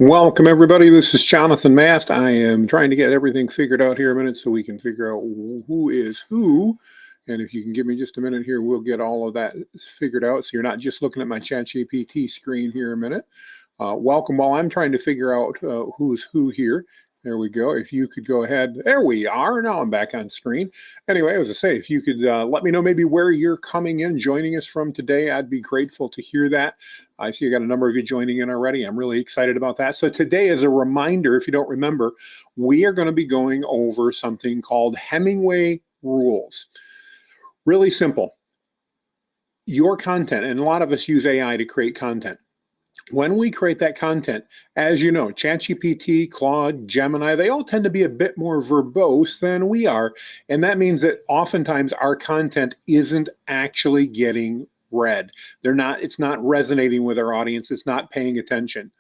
Welcome, everybody. This is Jonathan Mast. I am trying to get everything figured out here a minute so we can figure out who is who. And if you can give me just a minute here, we'll get all of that figured out so you're not just looking at my ChatGPT screen here a minute. Welcome while I'm trying to figure out who's who here. There we go. If you could go ahead. There we are. Now I'm back on screen. Anyway, as I say, if you could let me know maybe where you're coming in, joining us from today, I'd be grateful to hear that. I see you got a number of you joining in already. I'm really excited about that. So today, as a reminder, if you don't remember, we are going to be going over something called Hemingway rules. Really simple. Your content, and a lot of us use AI to create content. When we create that content, as you know, ChatGPT, Claude, Gemini, they all tend to be a bit more verbose than we are. And that means that oftentimes our content isn't actually getting read. It's not resonating with our audience. It's not paying attention.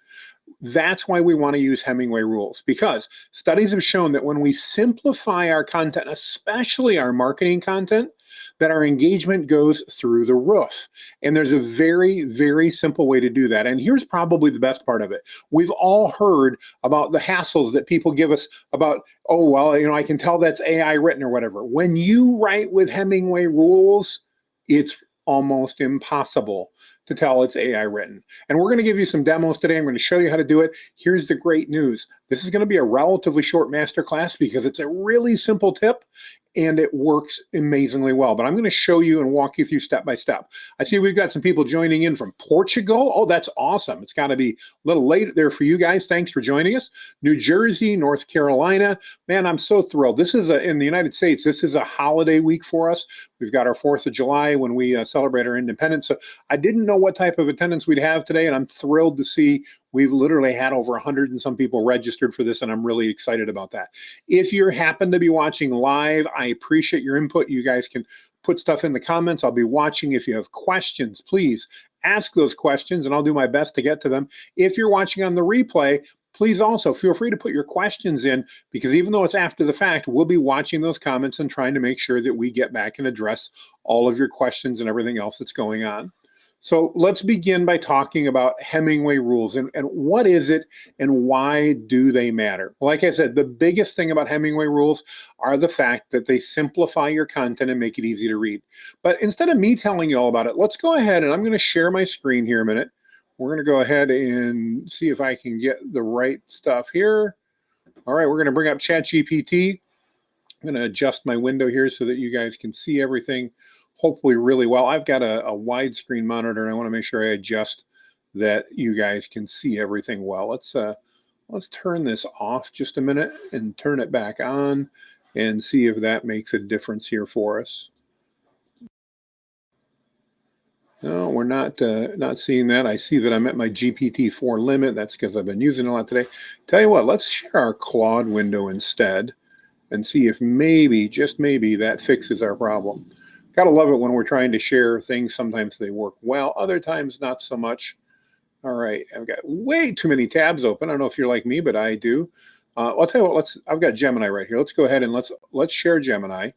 That's why we want to use Hemingway rules, because studies have shown that when we simplify our content, especially our marketing content, that our engagement goes through the roof. And there's a very, very simple way to do that. And here's probably the best part of it. We've all heard about the hassles that people give us about, oh, well, I can tell that's AI written or whatever. When you write with Hemingway rules, it's almost impossible to tell it's AI written. And we're going to give you some demos today. I'm going to show you how to do it. Here's the great news. This is going to be a relatively short masterclass because it's a really simple tip and it works amazingly well. But I'm going to show you and walk you through step by step. I see we've got some people joining in from Portugal. Oh, that's awesome. It's got to be a little late there for you guys. Thanks for joining us. New Jersey, North Carolina. Man, I'm so thrilled. This is in the United States, this is a holiday week for us. We've got our 4th of July when we celebrate our independence. So I didn't know what type of attendance we'd have today, and I'm thrilled to see we've literally had over 100 and some people registered for this, and I'm really excited about that. If you happen to be watching live, I appreciate your input. You guys can put stuff in the comments. I'll be watching. If you have questions, please ask those questions, and I'll do my best to get to them. If you're watching on the replay, please also feel free to put your questions in, because even though it's after the fact, we'll be watching those comments and trying to make sure that we get back and address all of your questions and everything else that's going on. So let's begin by talking about Hemingway rules and what is it and why do they matter? Like I said, the biggest thing about Hemingway rules are the fact that they simplify your content and make it easy to read. But instead of me telling you all about it, let's go ahead and I'm going to share my screen here a minute. We're going to go ahead and see if I can get the right stuff here. All right, we're going to bring up ChatGPT. I'm going to adjust my window here so that you guys can see everything hopefully really well. I've got a widescreen monitor and I want to make sure I adjust that you guys can see everything well. Let's turn this off just a minute and turn it back on and see if that makes a difference here for us. No, we're not seeing that. I see that I'm at my GPT-4 limit. That's because I've been using it a lot today. Tell you what, let's share our Claude window instead and see if maybe, just maybe, that fixes our problem. Gotta love it when we're trying to share things. Sometimes they work well, other times not so much. All right, I've got way too many tabs open. I don't know if you're like me, but I do. I'll tell you what, I've got Gemini right here. Let's go ahead and let's share Gemini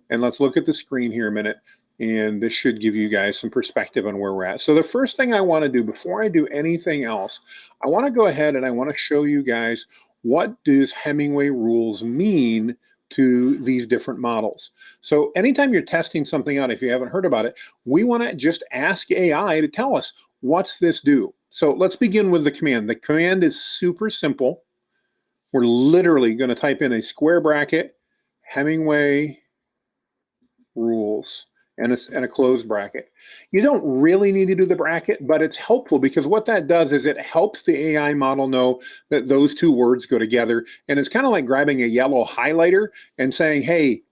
and let's look at the screen here a minute. And this should give you guys some perspective on where we're at. So the first thing I want to do before I do anything else, I want to go ahead and I want to show you guys what does Hemingway rules mean to these different models. So anytime you're testing something out, if you haven't heard about it, we want to just ask AI to tell us, what's this do? So let's begin with the command. The command is super simple. We're literally going to type in a square bracket, Hemingway rules, and a closed bracket. You don't really need to do the bracket, but it's helpful because what that does is it helps the AI model know that those two words go together. And it's kind of like grabbing a yellow highlighter and saying, hey,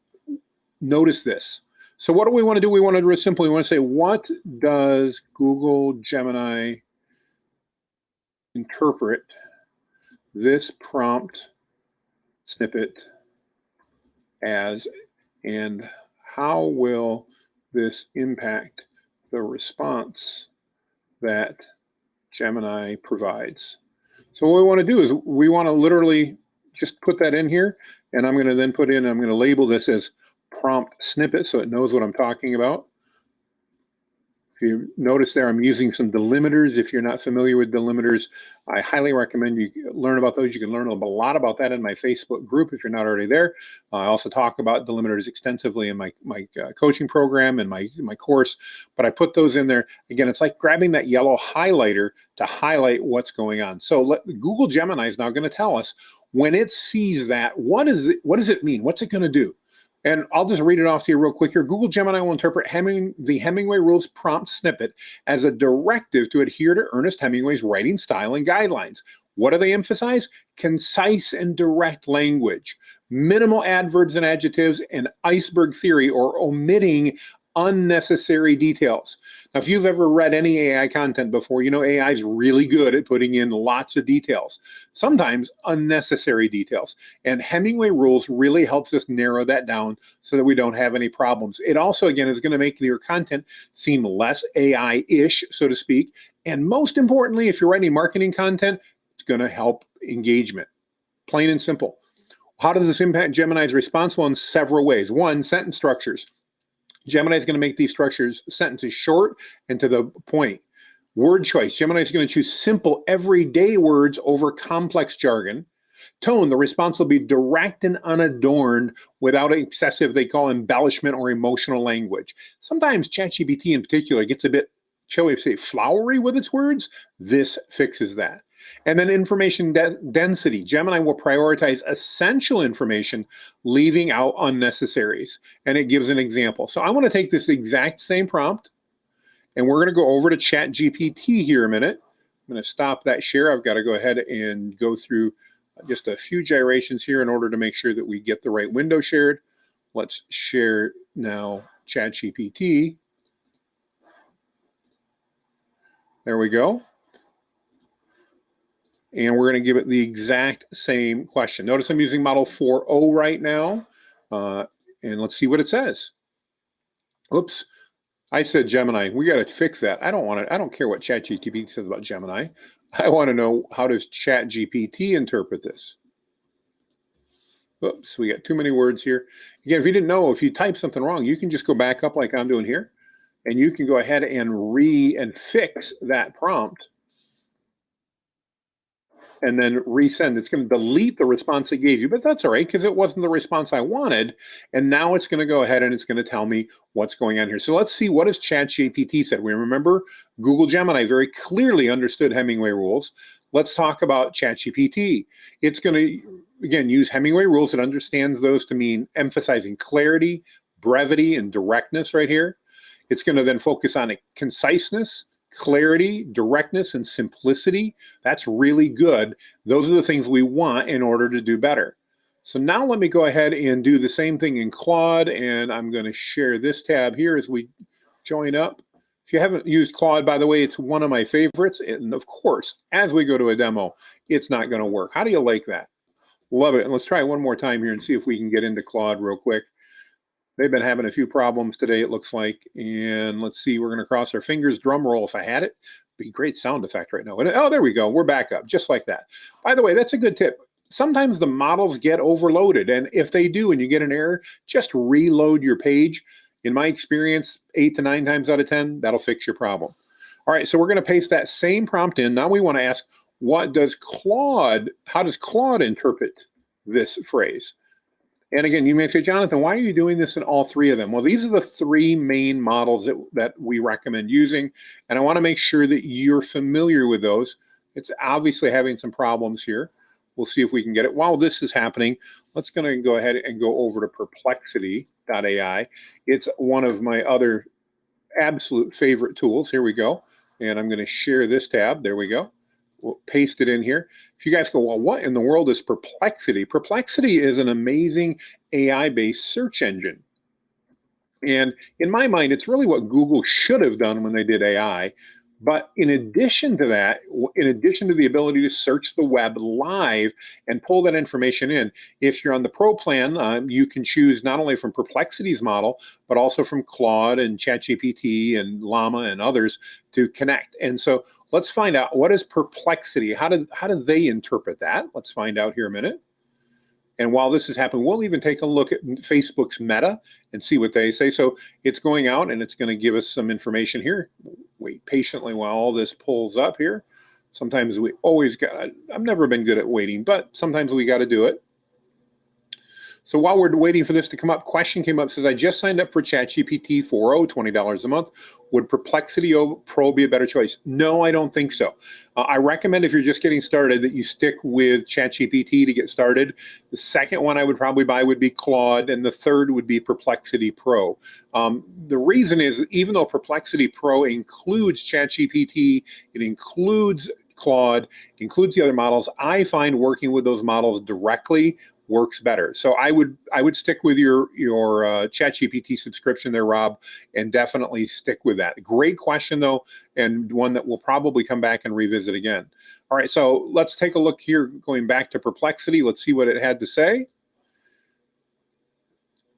notice this. So what do we want to do? We want to do simply, we want to say, what does Google Gemini interpret this prompt snippet as, and how will this impact the response that Gemini provides? So what we want to do is we want to literally just put that in here, and I'm going to then I'm going to label this as prompt snippet so it knows what I'm talking about. If you notice there, I'm using some delimiters. If you're not familiar with delimiters, I highly recommend you learn about those. You can learn a lot about that in my Facebook group if you're not already there. I also talk about delimiters extensively in my coaching program and my course, but I put those in there. Again, it's like grabbing that yellow highlighter to highlight what's going on. So Google Gemini is now going to tell us when it sees that, what does it mean? What's it going to do? And I'll just read it off to you real quick here. Google Gemini will interpret the Hemingway Rules prompt snippet as a directive to adhere to Ernest Hemingway's writing style and guidelines. What do they emphasize? Concise and direct language, minimal adverbs and adjectives, and iceberg theory, or omitting unnecessary details. Now, if you've ever read any AI content before, you know AI is really good at putting in lots of details, sometimes unnecessary details. And Hemingway Rules really helps us narrow that down so that we don't have any problems. It also, again, is going to make your content seem less AI-ish, so to speak. And most importantly, if you're writing marketing content, it's going to help engagement. Plain and simple. How does this impact Gemini's response? Well, in several ways. One, sentence structures. Gemini is going to make these sentences short and to the point. Word choice. Gemini is going to choose simple, everyday words over complex jargon. Tone. The response will be direct and unadorned without excessive, they call embellishment or emotional language. Sometimes ChatGPT in particular gets a bit, shall we say, flowery with its words. This fixes that. And then information density. Gemini will prioritize essential information, leaving out unnecessaries. And it gives an example. So I want to take this exact same prompt, and we're going to go over to ChatGPT here a minute. I'm going to stop that share. I've got to go ahead and go through just a few gyrations here in order to make sure that we get the right window shared. Let's share now ChatGPT. There we go. And we're going to give it the exact same question. Notice I'm using model 4.0 right now. And let's see what it says. Oops. I said Gemini. We got to fix that. I don't care what ChatGPT says about Gemini. I want to know, how does ChatGPT interpret this? Oops, we got too many words here. Again, if you didn't know, if you type something wrong, you can just go back up like I'm doing here. And you can go ahead and fix that prompt. And then resend. It's going to delete the response it gave you, but that's all right because it wasn't the response I wanted. And now it's going to go ahead and it's going to tell me what's going on here. So let's see, what does ChatGPT said? We remember Google Gemini very clearly understood Hemingway Rules. Let's talk about ChatGPT. It's going to, again, use Hemingway Rules. It understands those to mean emphasizing clarity, brevity, and directness right here. It's going to then focus on conciseness, clarity, directness, and simplicity. That's really good. Those are the things we want in order to do better. So now let me go ahead and do the same thing in Claude, and I'm going to share this tab here as we join up. If you haven't used Claude, by the way, it's one of my favorites. And of course, as we go to a demo, it's not going to work. How do you like that? Love it. And let's try it one more time here and see if we can get into Claude real quick. They've been having a few problems today, it looks like. And let's see, we're going to cross our fingers. Drum roll if I had it. Be a great sound effect right now. Oh, there we go. We're back up, just like that. By the way, that's a good tip. Sometimes the models get overloaded. And if they do and you get an error, just reload your page. In my experience, 8 to 9 times out of 10, that'll fix your problem. All right, so we're going to paste that same prompt in. Now we want to ask, how does Claude interpret this phrase? And again, you may say, Jonathan, why are you doing this in all three of them? Well, these are the three main models that we recommend using. And I want to make sure that you're familiar with those. It's obviously having some problems here. We'll see if we can get it. While this is happening, let's go ahead and go over to perplexity.ai. It's one of my other absolute favorite tools. Here we go. And I'm going to share this tab. There we go. We'll paste it in here. If you guys go, well, what in the world is Perplexity? Perplexity is an amazing AI-based search engine. And in my mind, it's really what Google should have done when they did AI. But in addition to that, in addition to the ability to search the web live and pull that information in, if you're on the Pro plan, you can choose not only from Perplexity's model, but also from Claude and ChatGPT and Llama and others to connect. And so let's find out, what is Perplexity? How do they interpret that? Let's find out here in a minute. And while this is happening, we'll even take a look at Facebook's Meta and see what they say. So it's going out and it's going to give us some information here. Wait patiently while all this pulls up here. Sometimes we always got, I've never been good at waiting, but sometimes we got to do it. So while we're waiting for this to come up, question came up, says, I just signed up for ChatGPT 4.0, $20 a month. Would Perplexity Pro be a better choice? No, I don't think so. I recommend if you're just getting started that you stick with ChatGPT to get started. The second one I would probably buy would be Claude, and the third would be Perplexity Pro. The reason is, even though Perplexity Pro includes ChatGPT, it includes Claude, it includes the other models, I find working with those models directly works better. So I would stick with your ChatGPT subscription there, Rob, and definitely stick with that. Great question though, and one that we'll probably come back and revisit again. All right, so let's take a look here, going back to Perplexity. Let's see what it had to say.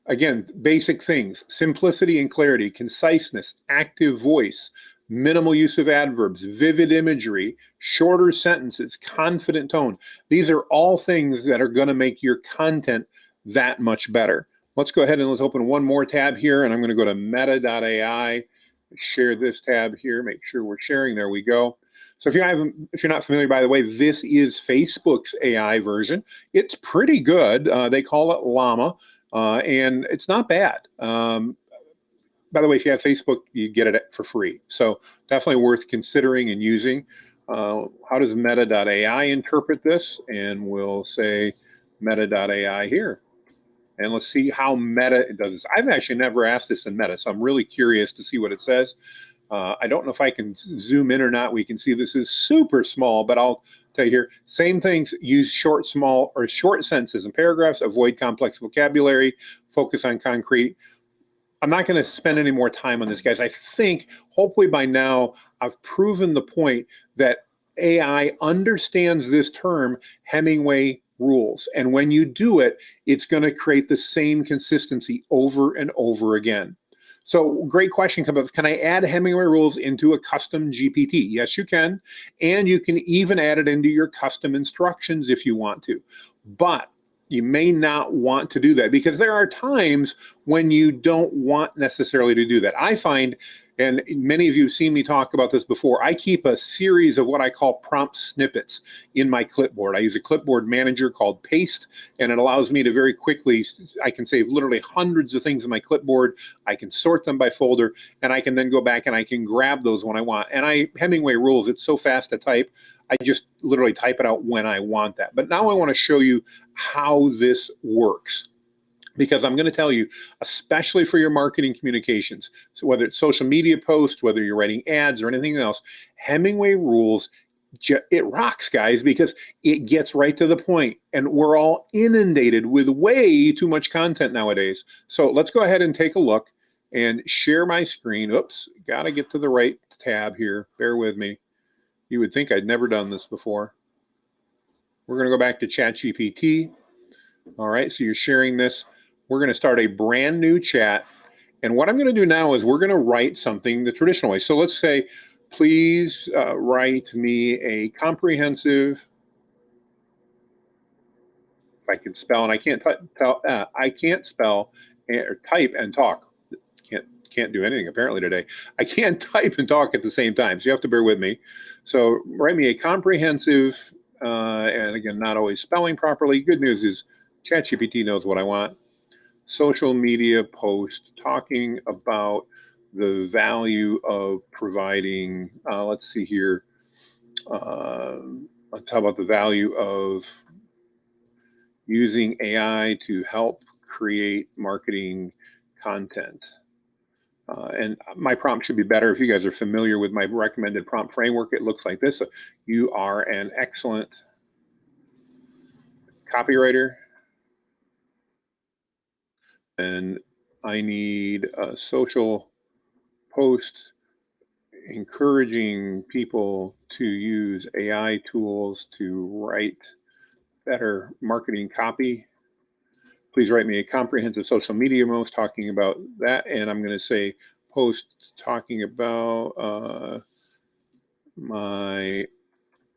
Again, basic things: simplicity and clarity, conciseness, active voice, minimal use of adverbs, vivid imagery, shorter sentences, confident tone. These are all things that are going to make your content that much better. Let's go ahead and let's open one more tab here, and I'm going to go to meta.ai, share this tab here, make sure we're sharing. There we go. So if you're not familiar, by the way, this is Facebook's AI version. It's pretty good. They call it Llama, and it's not bad. By the way, if you have Facebook, you get it for free. So definitely worth considering and using. How does meta.ai interpret this? And we'll say meta.ai here. And let's see how Meta does this. I've actually never asked this in Meta, so I'm really curious to see what it says. I don't know if I can zoom in or not. We can see this is super small, but I'll tell you here, same things, use short sentences and paragraphs, avoid complex vocabulary, focus on concrete. I'm not going to spend any more time on this, guys. I think hopefully by now I've proven the point that AI understands this term, Hemingway rules. And when you do it, it's going to create the same consistency over and over again. So great question comes up. Can I add Hemingway rules into a custom GPT? Yes, you can. And you can even add it into your custom instructions if you want to. But you may not want to do that because there are times when you don't want necessarily to do that. I find, and many of you have seen me talk about this before, I keep a series of what I call prompt snippets in my clipboard. I use a clipboard manager called Paste, and it allows me to very quickly, I can save literally hundreds of things in my clipboard. I can sort them by folder, and I can then go back and I can grab those when I want. And Hemingway rules, it's so fast to type, I just literally type it out when I want that. But now I want to show you how this works, because I'm going to tell you, especially for your marketing communications, so whether it's social media posts, whether you're writing ads or anything else, Hemingway rules, it rocks, guys, because it gets right to the point, and we're all inundated with way too much content nowadays. So let's go ahead and take a look and share my screen. Oops, got to get to the right tab here. Bear with me. You would think I'd never done this before. We're going to go back to ChatGPT. All right, so you're sharing this. We're going to start a brand new chat. And what I'm going to do now is we're going to write something the traditional way. So let's say, please write me a comprehensive, if I can spell, and I can't I can't spell or type and talk. Can't do anything apparently today. I can't type and talk at the same time, so you have to bear with me. So write me a comprehensive, and again, not always spelling properly. Good news is ChatGPT knows what I want. Social media post talking about the value of providing, let's see here, let's talk about the value of using AI to help create marketing content. And my prompt should be better. If you guys are familiar with my recommended prompt framework, it looks like this. You are an excellent copywriter, and I need a social post encouraging people to use AI tools to write better marketing copy. Please write me a comprehensive social media post talking about that. And I'm going to say post talking about my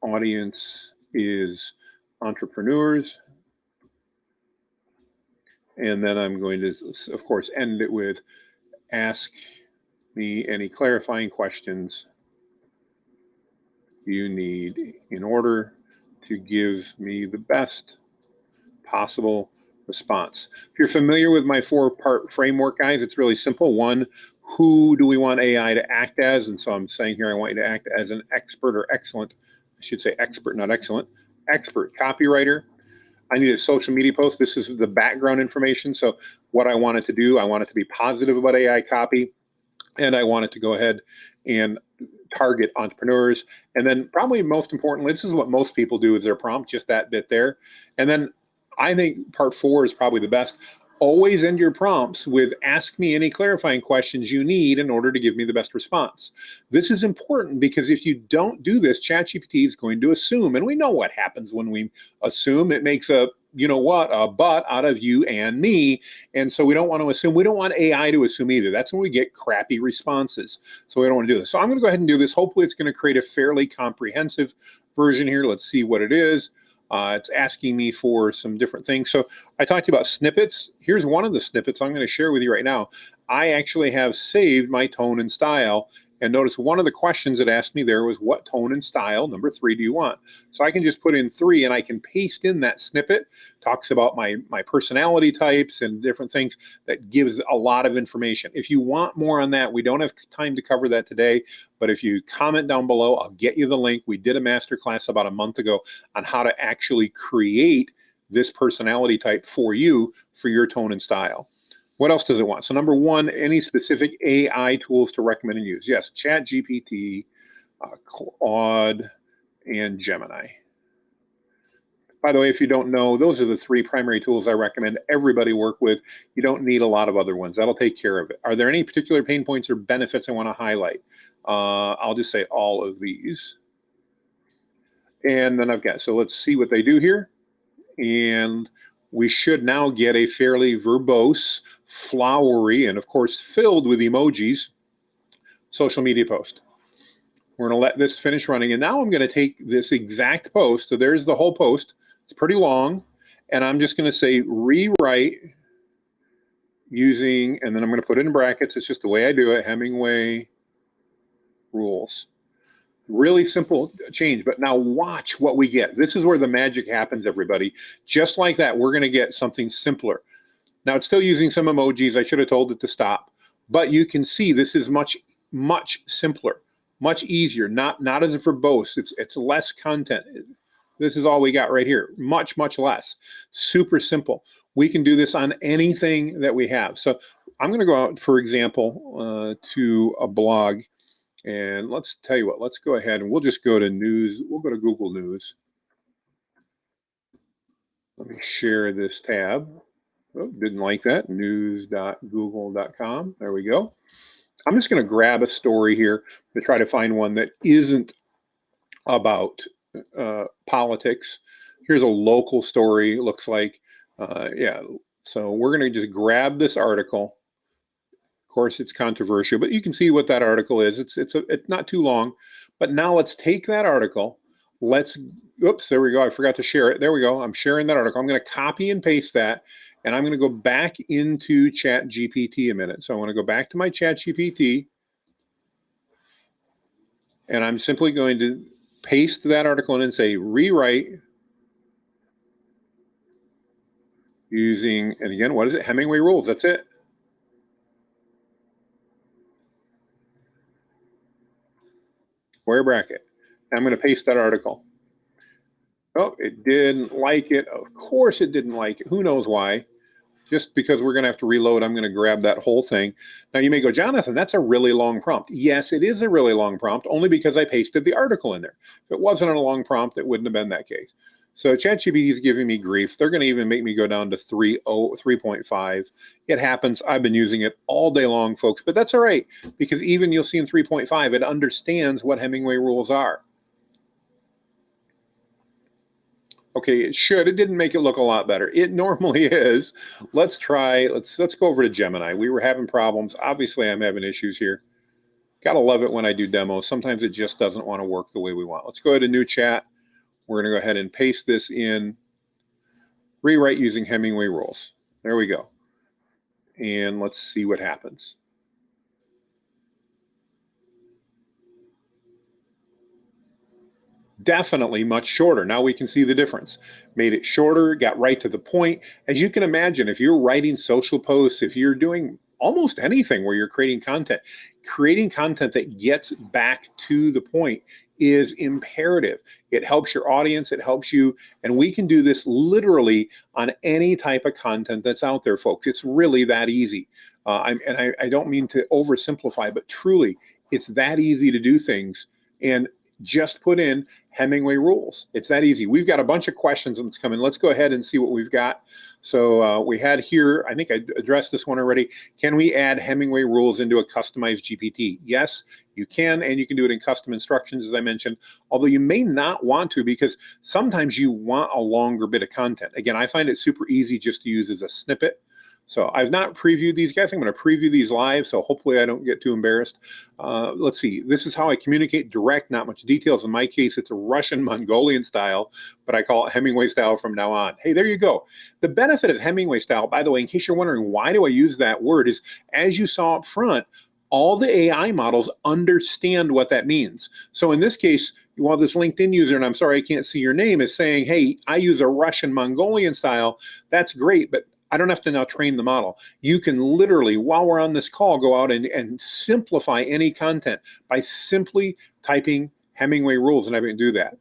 audience is entrepreneurs. And then I'm going to, of course, end it with ask me any clarifying questions you need in order to give me the best possible response. If you're familiar with my 4-part framework, guys, it's really simple. One, who do we want AI to act as? And so I'm saying here, I want you to act as an expert or excellent, I should say expert, not excellent, expert copywriter. I need a social media post. This is the background information. So what I want it to do, I want it to be positive about AI copy. And I want it to go ahead and target entrepreneurs. And then probably most importantly, this is what most people do with their prompt, just that bit there. And then I think part 4 is probably the best. Always end your prompts with ask me any clarifying questions you need in order to give me the best response. This is important because if you don't do this, ChatGPT is going to assume, and we know what happens when we assume. It makes a but out of you and me. And so we don't want to assume. We don't want AI to assume either. That's when we get crappy responses. So we don't want to do this. So I'm going to go ahead and do this. Hopefully it's going to create a fairly comprehensive version here. Let's see what it is. It's asking me for some different things. So I talked about snippets. Here's one of the snippets I'm going to share with you right now. I actually have saved my tone and style. And notice one of the questions it asked me there was, what tone and style, number 3, do you want? So I can just put in 3 and I can paste in that snippet. Talks about my personality types and different things that gives a lot of information. If you want more on that, we don't have time to cover that today, but if you comment down below, I'll get you the link. We did a masterclass about a month ago on how to actually create this personality type for you, for your tone and style. What else does it want? So number 1, any specific AI tools to recommend and use? Yes, ChatGPT, Claude, and Gemini. By the way, if you don't know, those are the 3 primary tools I recommend everybody work with. You don't need a lot of other ones. That'll take care of it. Are there any particular pain points or benefits I want to highlight? I'll just say all of these. And then I've got, so let's see what they do here. And we should now get a fairly verbose, flowery, and of course filled with emojis social media post. We're going to let this finish running. And now I'm going to take this exact post. So there's the whole post. It's pretty long. And I'm just going to say rewrite using, and then I'm going to put it in brackets. It's just the way I do it, Hemingway rules. Really simple change, but now watch what we get. This is where the magic happens, everybody. Just like that, we're going to get something simpler. Now, it's still using some emojis. I should have told it to stop. But you can see this is much, much simpler, much easier, not as verbose. It's less content. This is all we got right here. Much, much less. Super simple. We can do this on anything that we have. So I'm going to go out, for example, to a blog. And let's tell you what, let's go ahead and we'll just go to news. We'll go to Google News. Let me share this tab. Oh, didn't like that. News.google.com. There we go. I'm just going to grab a story here to try to find one that isn't about politics. Here's a local story, it looks like. Yeah. So we're going to just grab this article. Of course, it's controversial, but you can see what that article is. It's not too long. But now let's take that article. Oops, there we go. I forgot to share it. There we go. I'm sharing that article. I'm going to copy and paste that, and I'm going to go back into ChatGPT a minute. So I want to go back to my ChatGPT, and I'm simply going to paste that article in and say rewrite using, and again, what is it? Hemingway rules. That's it. Square bracket. I'm going to paste that article. Oh, it didn't like it. Of course it didn't like it. Who knows why? Just because we're going to have to reload, I'm going to grab that whole thing. Now you may go, Jonathan, that's a really long prompt. Yes, it is a really long prompt, only because I pasted the article in there. If it wasn't a long prompt, it wouldn't have been that case. So ChatGPT is giving me grief. They're going to even make me go down to 3.5. It happens. I've been using it all day long, folks, but that's all right, because even you'll see in 3.5, it understands what Hemingway rules are. Okay, it should. It didn't make it look a lot better. It normally is. Let's try. Let's go over to Gemini. We were having problems. Obviously, I'm having issues here. Gotta love it when I do demos. Sometimes it just doesn't want to work the way we want. Let's go ahead to new chat. We're going to go ahead and paste this in. Rewrite using Hemingway rules. There we go. And let's see what happens. Definitely much shorter. Now we can see the difference. Made it shorter, got right to the point. As you can imagine, if you're writing social posts, if you're doing almost anything where you're creating content that gets back to the point is imperative. It helps your audience, it helps you, and we can do this literally on any type of content that's out there, folks. It's really that easy. I don't mean to oversimplify, but truly, it's that easy to do things. And just put in Hemingway rules. It's that easy. We've got a bunch of questions that's coming. Let's go ahead and see what we've got. So we had here, I think I addressed this one already. Can we add Hemingway rules into a customized GPT? Yes, you can, and you can do it in custom instructions, as I mentioned, although you may not want to because sometimes you want a longer bit of content. Again, I find it super easy just to use as a snippet. So I've not previewed these guys. I'm going to preview these live, so hopefully I don't get too embarrassed. Let's see. This is how I communicate direct, not much details. In my case, it's a Russian Mongolian style, but I call it Hemingway style from now on. Hey, there you go. The benefit of Hemingway style, by the way, in case you're wondering why do I use that word, is as you saw up front, all the AI models understand what that means. So in this case, while this LinkedIn user, and I'm sorry I can't see your name, is saying, hey, I use a Russian Mongolian style, that's great, but I don't have to now train the model. You can literally, while we're on this call, go out and simplify any content by simply typing Hemingway rules, and I can do that.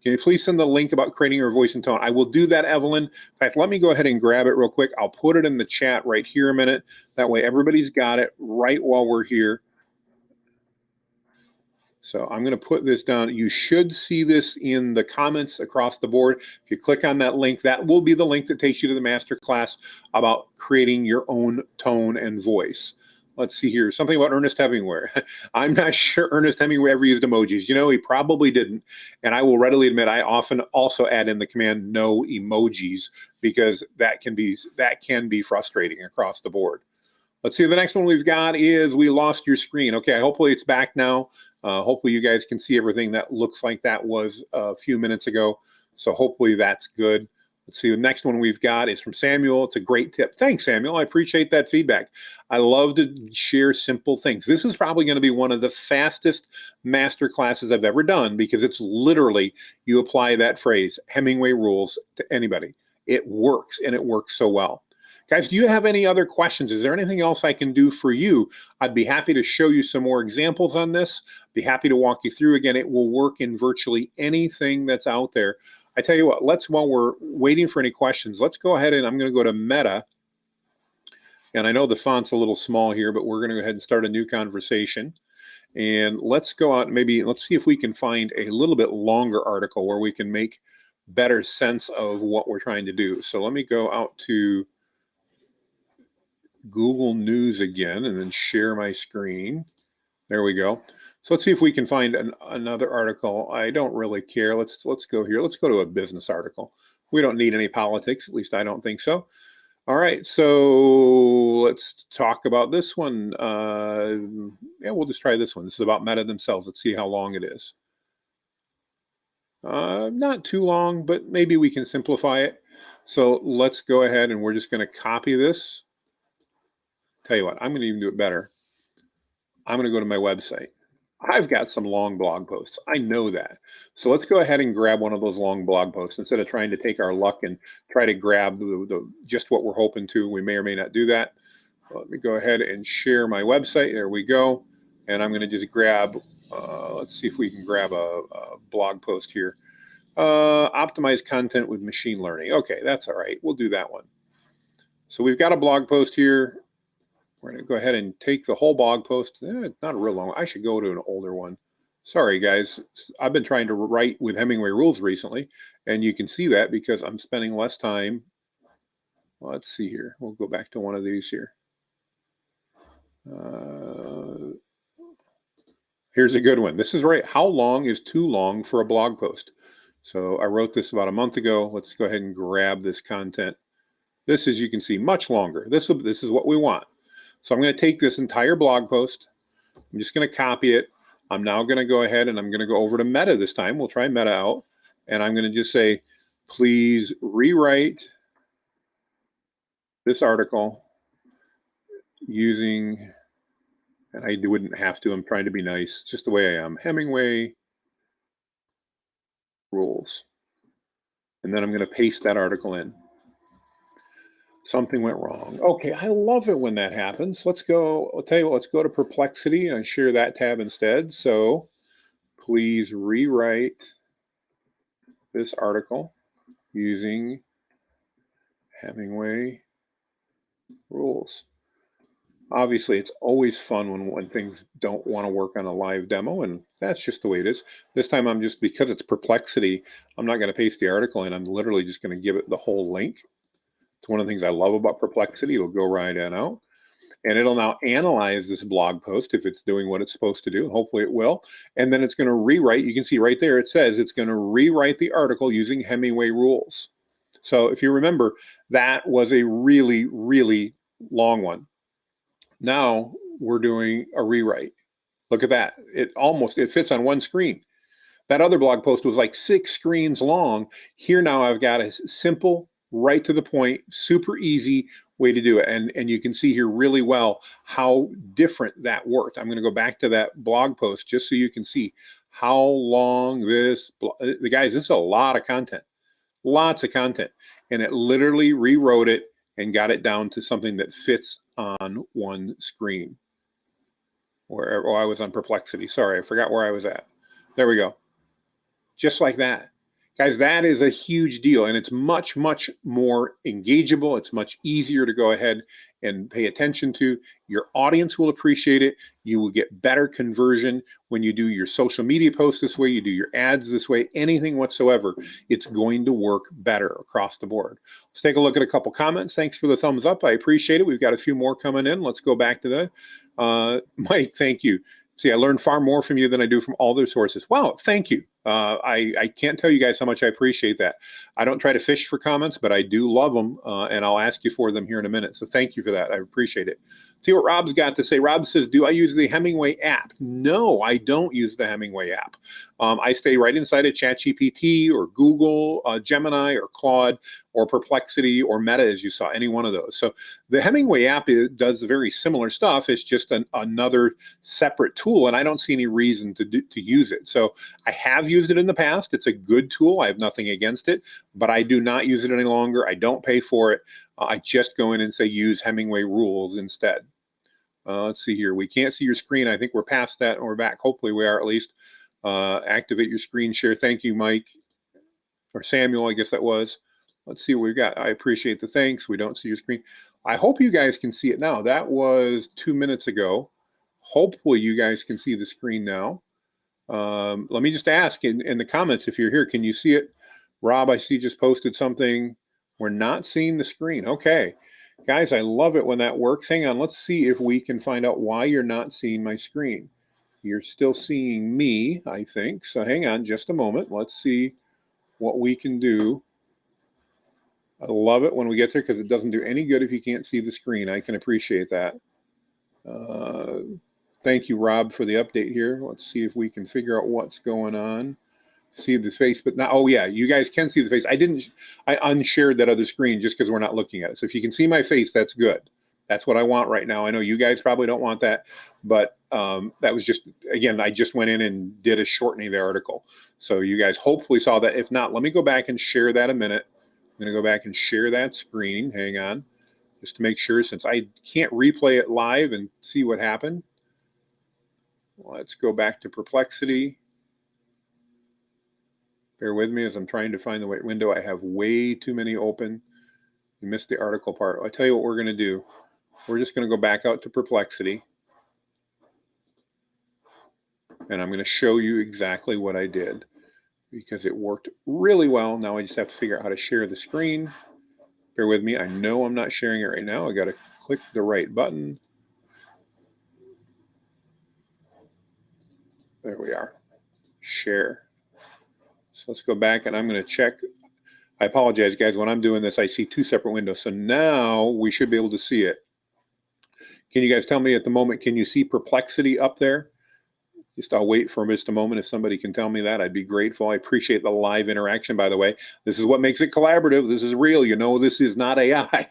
Can you please send the link about creating your voice and tone? I will do that, Evelyn. In fact, let me go ahead and grab it real quick. I'll put it in the chat right here a minute. That way everybody's got it right while we're here. So I'm going to put this down. You should see this in the comments across the board. If you click on that link, that will be the link that takes you to the masterclass about creating your own tone and voice. Let's see here. Something about Ernest Hemingway. I'm not sure Ernest Hemingway ever used emojis. You know, he probably didn't. And I will readily admit, I often also add in the command no emojis because that can be frustrating across the board. Let's see, the next one we've got is we lost your screen. Okay, hopefully it's back now. Hopefully you guys can see everything that looks like that was a few minutes ago. So hopefully that's good. Let's see, the next one we've got is from Samuel. It's a great tip. Thanks, Samuel. I appreciate that feedback. I love to share simple things. This is probably going to be one of the fastest master classes I've ever done because it's literally, you apply that phrase, Hemingway rules, to anybody. It works, and it works so well. Guys, do you have any other questions? Is there anything else I can do for you? I'd be happy to show you some more examples on this. Be happy to walk you through. Again, it will work in virtually anything that's out there. I tell you what, while we're waiting for any questions, let's go ahead and I'm going to go to Meta. And I know the font's a little small here, but we're going to go ahead and start a new conversation. And let's go out, let's see if we can find a little bit longer article where we can make better sense of what we're trying to do. So let me go out to Google News again and then share my screen. There we go. So let's see if we can find another article. I don't really care. Let's go here. Let's go to a business article. We don't need any politics. At least I don't think so. All right. So let's talk about this one. Yeah, we'll just try this one. This is about Meta themselves. Let's see how long it is. Not too long, but maybe we can simplify it. So let's go ahead and we're just going to copy this. Tell you what, I'm going to even do it better. I'm going to go to my website. I've got some long blog posts. I know that. So let's go ahead and grab one of those long blog posts instead of trying to take our luck and try to grab just what we're hoping to. We may or may not do that. Let me go ahead and share my website. There we go. And I'm going to just grab, let's see if we can grab a blog post here. Optimize content with machine learning. Okay, that's all right. We'll do that one. So we've got a blog post here. We're going to go ahead and take the whole blog post. Not a real long one. I should go to an older one. Sorry, guys. I've been trying to write with Hemingway rules recently, and you can see that because I'm spending less time. Let's see here. We'll go back to one of these here. Here's a good one. This is right. How long is too long for a blog post? So I wrote this about a month ago. Let's go ahead and grab this content. This, as you can see, much longer. This is what we want. So I'm going to take this entire blog post. I'm just going to copy it. I'm now going to go ahead and I'm going to go over to Meta this time. We'll try Meta out. And I'm going to just say, please rewrite this article using, and I wouldn't have to, I'm trying to be nice, just the way I am, Hemingway rules. And then I'm going to paste that article in. Something went wrong. Okay, I love it when that happens. Let's go, I'll tell you what, let's go to Perplexity and share that tab instead. So please rewrite this article using Hemingway rules. Obviously, it's always fun when things don't want to work on a live demo, and that's just the way it is. This time I'm just, because it's Perplexity, I'm not going to paste the article in. I'm literally just going to give it the whole link. It's one of the things I love about Perplexity. It'll go right on out, and it'll now analyze this blog post if it's doing what it's supposed to do. Hopefully it will. And then it's going to rewrite. You can see right there, it says it's going to rewrite the article using Hemingway rules. So if you remember, that was a really, really long one. Now we're doing a rewrite. Look at that. It fits on one screen. That other blog post was like 6 screens long. Here now I've got a simple, right to the point, super easy way to do it. And you can see here really well how different that worked. I'm going to go back to that blog post just so you can see how long this, guys, this is a lot of content, lots of content. And it literally rewrote it and got it down to something that fits on one screen. Oh, I was on Perplexity. Sorry, I forgot where I was at. There we go. Just like that. Guys, that is a huge deal, and it's much, much more engageable. It's much easier to go ahead and pay attention to. Your audience will appreciate it. You will get better conversion when you do your social media posts this way, you do your ads this way, anything whatsoever. It's going to work better across the board. Let's take a look at a couple comments. Thanks for the thumbs up. I appreciate it. We've got a few more coming in. Let's go back to the Mike, thank you. See, I learned far more from you than I do from all other sources. Wow, thank you. I can't tell you guys how much I appreciate that. I don't try to fish for comments, but I do love them, and I'll ask you for them here in a minute. So thank you for that. I appreciate it. See what Rob's got to say. Rob says, do I use the Hemingway app? No, I don't use the Hemingway app. I stay right inside of ChatGPT or Google, Gemini or Claude or Perplexity or Meta, as you saw, any one of those. So the Hemingway app does very similar stuff. It's just another separate tool, and I don't see any reason to use it. So I have used it in the past. It's a good tool. I have nothing against it, but I do not use it any longer. I don't pay for it. I just go in and say use Hemingway rules instead. Let's see here. We can't see your screen. I think we're past that and we're back. Hopefully we are at least. Activate your screen share. Thank you, Mike. Or Samuel, I guess that was. Let's see what we've got. I appreciate the thanks. We don't see your screen. I hope you guys can see it now. That was 2 minutes ago. Hopefully you guys can see the screen now. Let me just ask in the comments if you're here, can you see it? Rob, I see just posted something. We're not seeing the screen. Okay. Guys, I love it when that works. Hang on. Let's see if we can find out why you're not seeing my screen. You're still seeing me, I think. So hang on just a moment. Let's see what we can do. I love it when we get there because it doesn't do any good if you can't see the screen. I can appreciate that. Thank you, Rob, for the update here. Let's see if we can figure out what's going on. See the face, but now, oh yeah, you guys can see the face. I unshared that other screen just because we're not looking at it. So if you can see my face, that's good. That's what I want right now. I know you guys probably don't want that, but that was just, again, I just went in and did a shortening of the article. So you guys hopefully saw that. If not, let me go back and share that a minute. I'm going to go back and share that screen. Hang on, just to make sure, since I can't replay it live and see what happened. Let's go back to Perplexity. Bear with me as I'm trying to find the right window. I have way too many open. You missed the article part. I'll tell you what we're going to do. We're just going to go back out to Perplexity. And I'm going to show you exactly what I did because it worked really well. Now I just have to figure out how to share the screen. Bear with me. I know I'm not sharing it right now. I got to click the right button. There we are. Share. So let's go back and I'm going to check. I apologize, guys. When I'm doing this, I see 2 separate windows. So now we should be able to see it. Can you guys tell me at the moment, can you see Perplexity up there? Just I'll wait for just a moment. If somebody can tell me that, I'd be grateful. I appreciate the live interaction, by the way. This is what makes it collaborative. This is real. You know, this is not AI.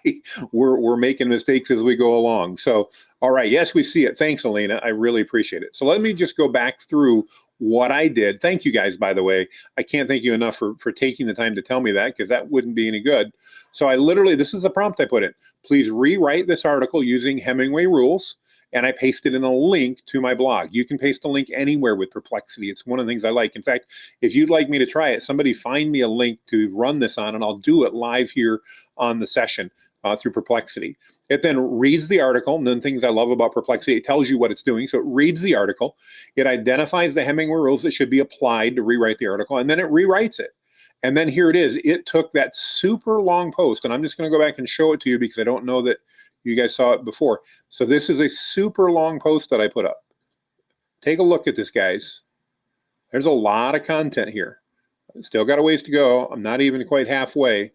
We're making mistakes as we go along. So, all right. Yes, we see it. Thanks, Elena. I really appreciate it. So let me just go back through what I did. Thank you guys, by the way. I can't thank you enough for taking the time to tell me that, because that wouldn't be any good. So I literally, this is the prompt I put in. Please rewrite this article using Hemingway rules. And I pasted in a link to my blog. You can paste a link anywhere with Perplexity. It's one of the things I like. In fact, if you'd like me to try it, somebody find me a link to run this on, and I'll do it live here on the session through Perplexity. It then reads the article, and then things I love about Perplexity, it tells you what it's doing. So it reads the article, it identifies the Hemingway rules that should be applied to rewrite the article, and then it rewrites it. And then here it is. It took that super long post, and I'm just going to go back and show it to you because I don't know that you guys saw it before. So this is a super long post that I put up. Take a look at this, guys. There's a lot of content here. Still got a ways to go. I'm not even quite halfway.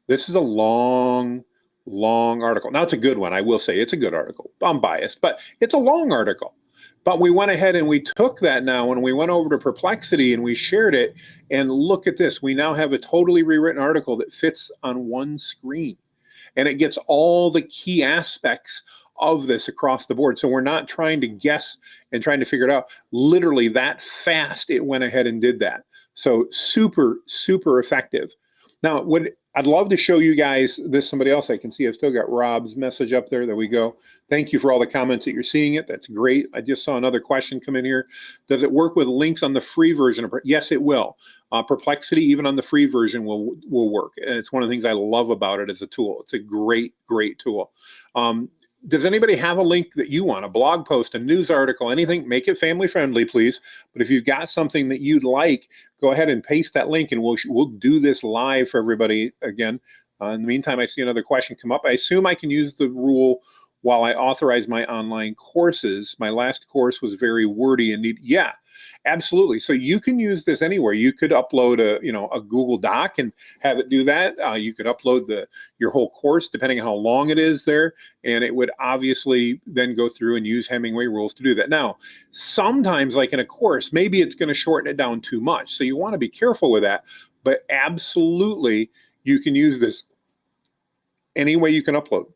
This is a long article. Now, it's a good one. I will say it's a good article. I'm biased, but it's a long article. But we went ahead and we took that now and we went over to Perplexity and we shared it. And look at this. We now have a totally rewritten article that fits on one screen. And it gets all the key aspects of this across the board. So we're not trying to guess and trying to figure it out. Literally that fast, it went ahead and did that. So super, super effective. Now, I'd love to show you guys this. Somebody else I can see. I've still got Rob's message up there. There we go. Thank you for all the comments that you're seeing it. That's great. I just saw another question come in here. Does it work with links on the free version? Yes, it will. Perplexity, even on the free version, will work. And it's one of the things I love about it as a tool. It's a great tool. Does anybody have a link that you want? A blog post, a news article, anything? Make it family friendly, please. But if you've got something that you'd like, go ahead and paste that link, and we'll do this live for everybody again. In the meantime, I see another question come up. I assume I can use the rule while I authorize my online courses. My last course was very wordy and yeah, absolutely. So you can use this anywhere. You could upload a Google Doc and have it do that. You could upload your whole course, depending on how long it is there, and it would obviously then go through and use Hemingway rules to do that. Now, sometimes, like in a course, maybe it's going to shorten it down too much, so you want to be careful with that. But absolutely, you can use this any way you can upload.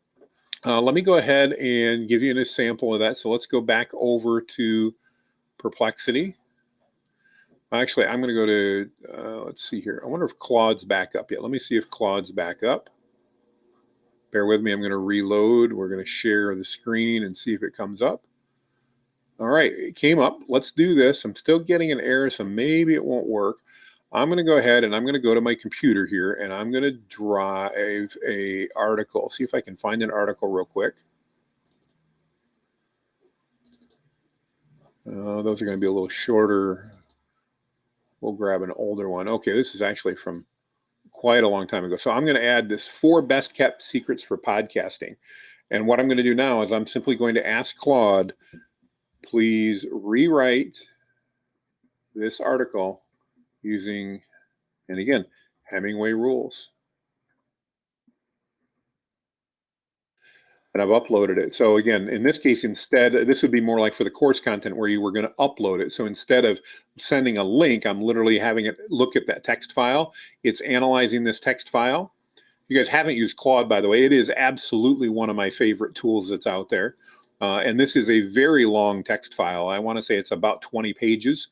Let me go ahead and give you an example of that. So let's go back over to Perplexity. Actually, I'm going to go to, let's see here. I wonder if Claude's back up yet. Let me see if Claude's back up. Bear with me. I'm going to reload. We're going to share the screen and see if it comes up. All right, it came up. Let's do this. I'm still getting an error, so maybe it won't work. I'm going to go ahead and I'm going to go to my computer here, and I'm going to drive a article. See if I can find an article real quick. Those are going to be a little shorter. We'll grab an older one. Okay, this is actually from quite a long time ago. So I'm going to add this 4 best kept secrets for podcasting. And what I'm going to do now is I'm simply going to ask Claude, please rewrite this article using, and again, Hemingway rules. And I've uploaded it. So again, in this case, instead, this would be more like for the course content where you were going to upload it. So instead of sending a link, I'm literally having it look at that text file. It's analyzing this text file. You guys haven't used Claude, by the way. It is absolutely one of my favorite tools that's out there. And this is a very long text file. I want to say it's about 20 pages.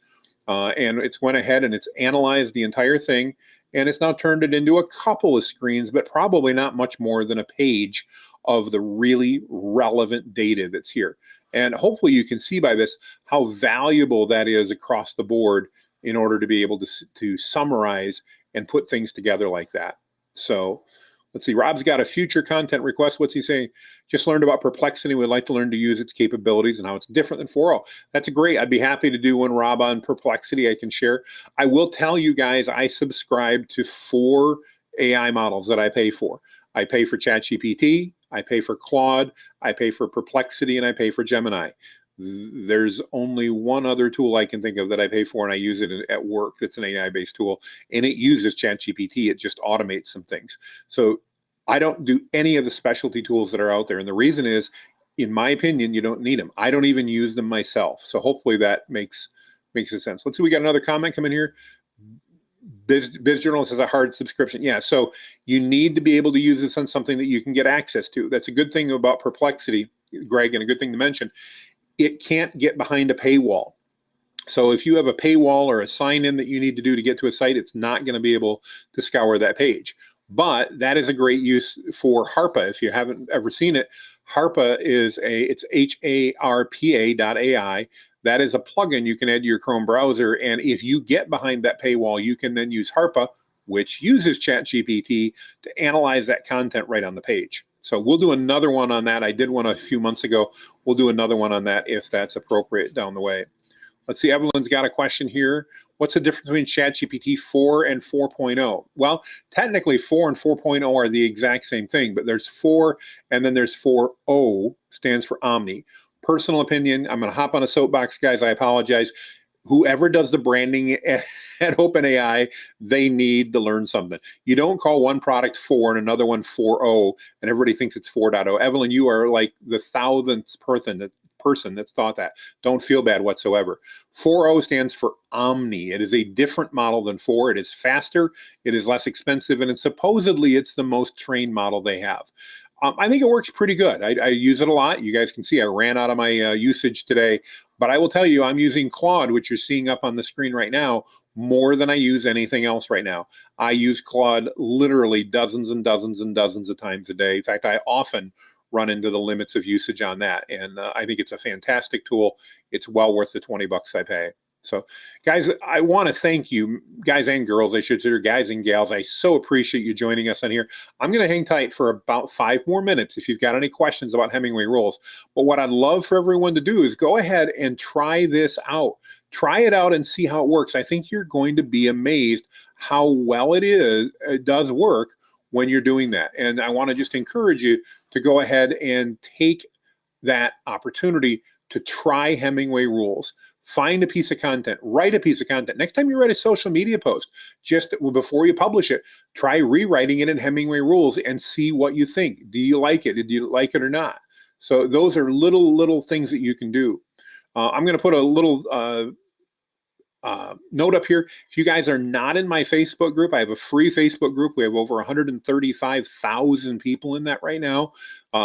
And it's went ahead and it's analyzed the entire thing, and it's now turned it into a couple of screens, but probably not much more than a page of the really relevant data that's here. And hopefully you can see by this how valuable that is across the board in order to be able to summarize and put things together like that. So let's see, Rob's got a future content request. What's he saying? Just learned about Perplexity. We'd like to learn to use its capabilities and how it's different than 4.0. That's great. I'd be happy to do one, Rob, on Perplexity. I can share. I will tell you guys, I subscribe to 4 AI models that I pay for. I pay for ChatGPT, I pay for Claude, I pay for Perplexity, and I pay for Gemini. There's only one other tool I can think of that I pay for, and I use it at work. That's an AI-based tool, and it uses ChatGPT. It just automates some things. So I don't do any of the specialty tools that are out there, and the reason is in my opinion, you don't need them. I don't even use them myself. So hopefully that makes a sense. Let's see, we got another comment coming here. Biz Journalist is a hard subscription. Yeah, so you need to be able to use this on something that you can get access to. That's a good thing about Perplexity, Greg, and a good thing to mention. It can't get behind a paywall. So if you have a paywall or a sign-in that you need to do to get to a site, it's not going to be able to scour that page. But that is a great use for HARPA. If you haven't ever seen it, HARPA is it's HARPA.ai. That is a plugin you can add to your Chrome browser. And if you get behind that paywall, you can then use HARPA, which uses ChatGPT, to analyze that content right on the page. So we'll do another one on that. I did one a few months ago. We'll do another one on that if that's appropriate down the way. Let's see, Evelyn's got a question here. What's the difference between ChatGPT 4 and 4.0? Well, technically 4 and 4.0 are the exact same thing, but there's 4 and then there's 4.0, stands for Omni. Personal opinion, I'm going to hop on a soapbox, guys. I apologize. Whoever does the branding at OpenAI, they need to learn something. You don't call one product 4 and another one 4.0, and everybody thinks it's 4.0. Evelyn, you are like the thousandth person that's thought that. Don't feel bad whatsoever. 4.0 stands for Omni. It is a different model than 4. It is faster, it is less expensive, and supposedly it's the most trained model they have. I think it works pretty good. I use it a lot. You guys can see I ran out of my usage today, but I will tell you I'm using Claude, which you're seeing up on the screen right now, more than I use anything else right now. I use Claude literally dozens and dozens and dozens of times a day. In fact, I often run into the limits of usage on that. And I think it's a fantastic tool. It's well worth the $20 I pay. So guys, I want to thank you, guys and girls, I should say, guys and gals. I so appreciate you joining us on here. I'm going to hang tight for about 5 more minutes if you've got any questions about Hemingway rules. But what I'd love for everyone to do is go ahead and try this out. Try it out and see how it works. I think you're going to be amazed how well it does work when you're doing that. And I want to just encourage you to go ahead and take that opportunity to try Hemingway rules. Find a piece of content, write a piece of content. Next time you write a social media post, just before you publish it, try rewriting it in Hemingway rules and see what you think. Do you like it? Did you like it or not? So those are little things that you can do. I'm going to put a little note up here. If you guys are not in my Facebook group, I have a free Facebook group. We have over 135,000 people in that right now.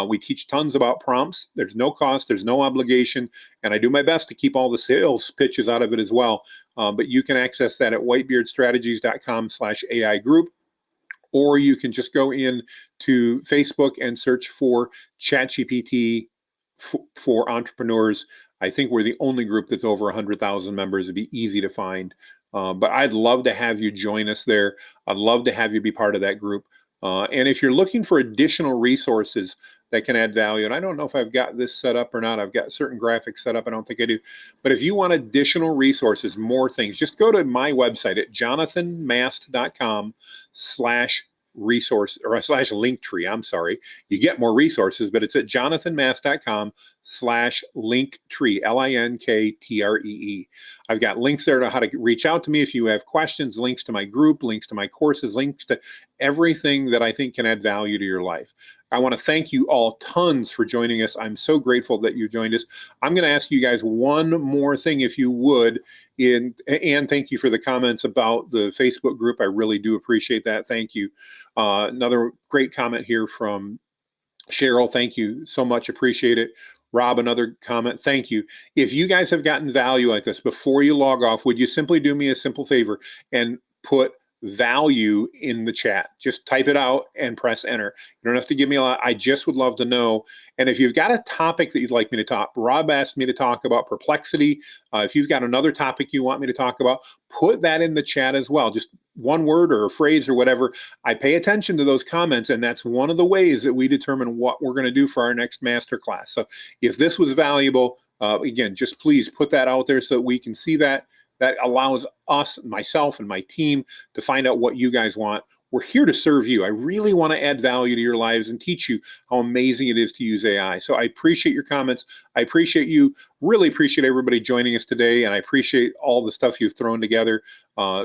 We teach tons about prompts. There's no cost, there's no obligation, and I do my best to keep all the sales pitches out of it as well. But you can access that at whitebeardstrategies.com/AI group, or you can just go in to Facebook and search for ChatGPT for entrepreneurs. I think we're the only group that's over 100,000 members. It'd be easy to find. But I'd love to have you join us there. I'd love to have you be part of that group. And if you're looking for additional resources that can add value, and I don't know if I've got this set up or not. I've got certain graphics set up. I don't think I do. But if you want additional resources, more things, just go to my website at jonathanmast.com/resource or /linktree. I'm sorry. You get more resources, but it's at jonathanmast.com/linktree, LINKTREE. I've got links there to how to reach out to me if you have questions, links to my group, links to my courses, links to everything that I think can add value to your life. I want to thank you all tons for joining us. I'm so grateful that you joined us. I'm going to ask you guys one more thing, if you would, and thank you for the comments about the Facebook group. I really do appreciate that. Thank you. Another great comment here from Cheryl. Thank you so much. Appreciate it. Rob, another comment. Thank you. If you guys have gotten value like this, before you log off, would you simply do me a simple favor and put value in the chat? Just type it out and press enter. You don't have to give me a lot. I just would love to know. And if you've got a topic that you'd like me to talk, Rob asked me to talk about perplexity. If you've got another topic you want me to talk about, put that in the chat as well. Just one word or a phrase or whatever. I pay attention to those comments, and that's one of the ways that we determine what we're going to do for our next masterclass. So if this was valuable, again, just please put that out there so that we can see that. That allows us, myself and my team, to find out what you guys want. We're here to serve you. I really want to add value to your lives and teach you how amazing it is to use AI. So I appreciate your comments. I appreciate you. Really appreciate everybody joining us today, and I appreciate all the stuff you've thrown together.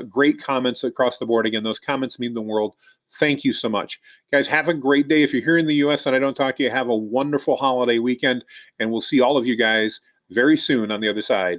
Great comments across the board. Again, those comments mean the world. Thank you so much. Guys, have a great day. If you're here in the U.S. and I don't talk to you, have a wonderful holiday weekend, and we'll see all of you guys very soon on the other side.